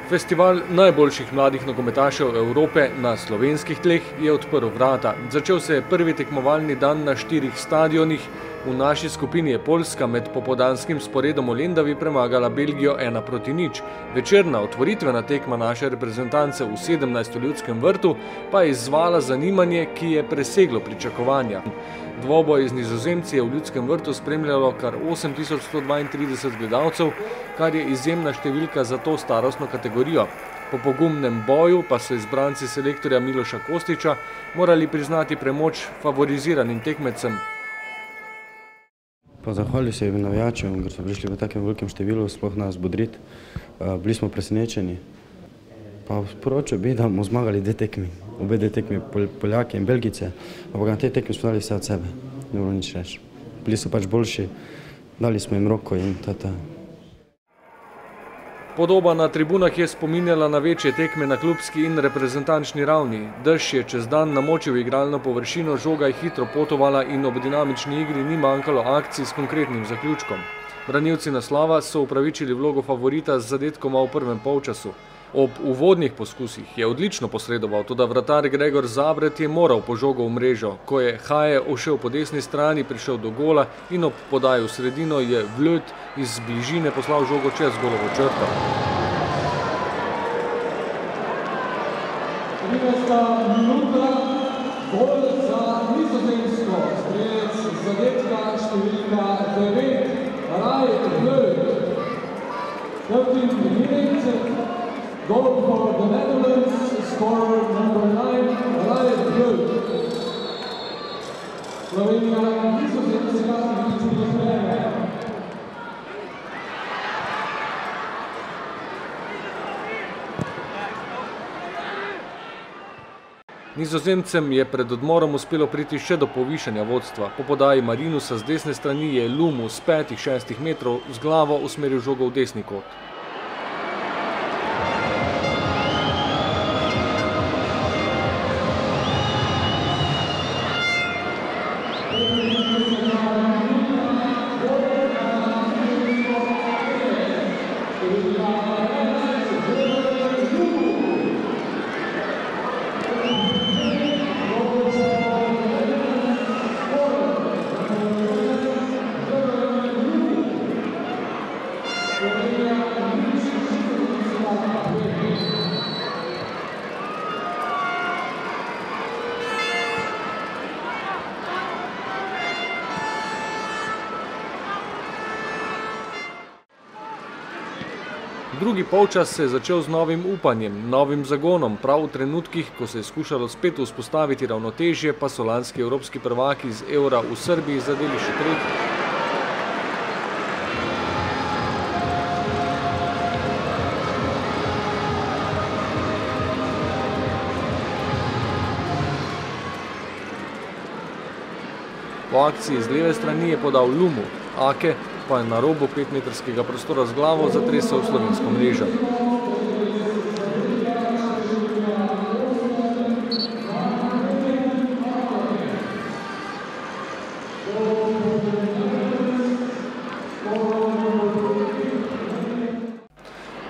Festival najboljših mladih nogometašev Evrope na slovenskih tleh je odprl vrata. Začel se je prvi tekmovalni dan na 4 stadionih. V naši skupini je Poljska med popoldanskim sporedom v Lendavi premagala Belgijo 1:0. Večerna otvoritvena tekma naše reprezentance v 17. Ljudskem vrtu pa je izzvala zanimanje, ki je preseglo pričakovanja. Dvoboj z Nizozemci je v Ljudskem vrtu spremljalo kar 8132 gledalcev, kar je izjemna številka za to starostno kategorijo. Po pogumnem boju pa so izbranci selektorja Miloša Kostića morali priznati premoč favoriziranim tekmecem. Zahvalil se bi navijačem, ker so prišli v takem velikem številu, sploh nas bodriti. Bili smo presenečeni. Sporočil bi, da bomo zmagali obe tekmi, Poljake in Belgice, ampak na tej tekmi smo dali vse od sebe, ne moramo nič reči. Bili so pač boljši, dali smo jim roko in to. Podoba na tribunah je spominjala na večje tekme na klubski in reprezentančni ravni. Dež je čez dan namočil igralno površino, žoga je hitro potovala in ob dinamični igri ni manjkalo akcij s konkretnim zaključkom. Branilci naslova so upravičili vlogo favorita z zadetkoma v prvem polčasu. Ob uvodnih poskusih je odlično posredoval, toda vratar Gregor Zabret je moral po žogo v mrežo. Ko je Haje ošel po desni strani, prišel do gola in ob podaju v sredino je Vlöd iz bližine poslal žogo čez golovo črto. 13. minuta, gol za Nizozemsko, strelec zadetka številka 9, Raj Vlöd. 13 minutes. Goal for the Netherlands, scorer number 9, Ryan Vlöd. Slovenija Nizozemska pričuje. Nizozemcem je pred odmorom uspelo priti še do povišanja vodstva. Po podaji Marinusa z desne strani je Lumu z 5-6 metrov z glavo usmeril žogo v desni kot. Drugi polčas se je začel z novim upanjem, novim zagonom. Prav v trenutkih, ko se je skušalo spet vzpostaviti ravnotežje, pa so lanski evropski prvaki iz Eura v Srbiji zadeli še tretji. Po akciji z leve strani je podal Lumu, Ake pa je na robu 5-metrskega prostora z glavo zatresel slovensko mrežo.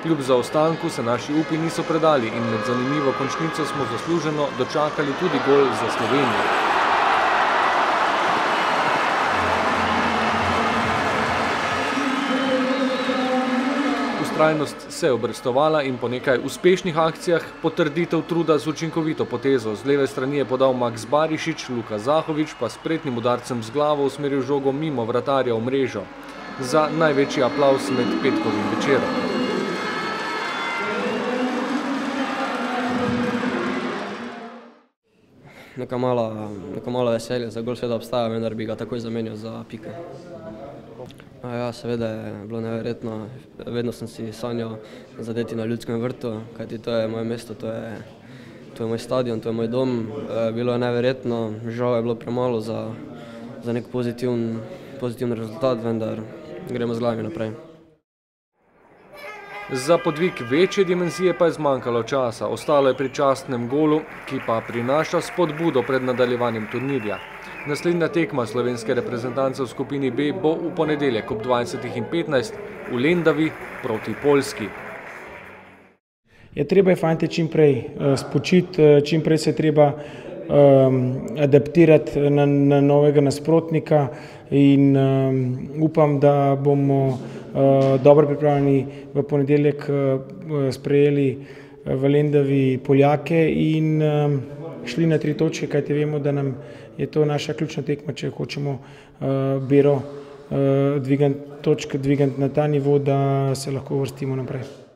Kljub zaostanku se naši upi niso predali in med zanimivo končnico smo zasluženo dočakali tudi gol za Slovenijo. Trajnost se je obrestovala in po nekaj uspešnih akcijah potrditev truda z učinkovito potezo. Z leve strani je podal Max Barišić, Luka Zahović pa s spretnim udarcem z glavo usmeril žogo mimo vratarja v mrežo. Za največji aplavz med petkovim večerom. Neka mala veselja za gol seveda obstaja, vendar bi ga takoj zamenjal za pike. Ja, seveda je bilo neverjetno. Vedno sem si sanjal zadeti na Ljudskem vrtu, kajti to je moje mesto, to je moj stadion, to je moj dom. Bilo je neverjetno, žal je bilo premalo za nek pozitiven rezultat, vendar gremo z glavami naprej. Za podvig večje dimenzije pa je zmanjkalo časa. Ostalo je pri častnem golu, ki pa prinaša spodbudo pred nadaljevanjem turnirja. Naslednja tekma slovenske reprezentance v skupini B bo v ponedeljek ob 20:15 v Lendavi proti Poljski. treba je fante čim prej spočiti, čim prej se je treba adaptirati na novega nasprotnika in upam, da bomo dobro pripravljeni v ponedeljek sprejeli v Lendavi Poljake in šli na 3 točke, kajti vemo, da nam je to naša ključna tekma, če hočemo Bero dvigati na ta nivo, da se lahko uvrstimo naprej.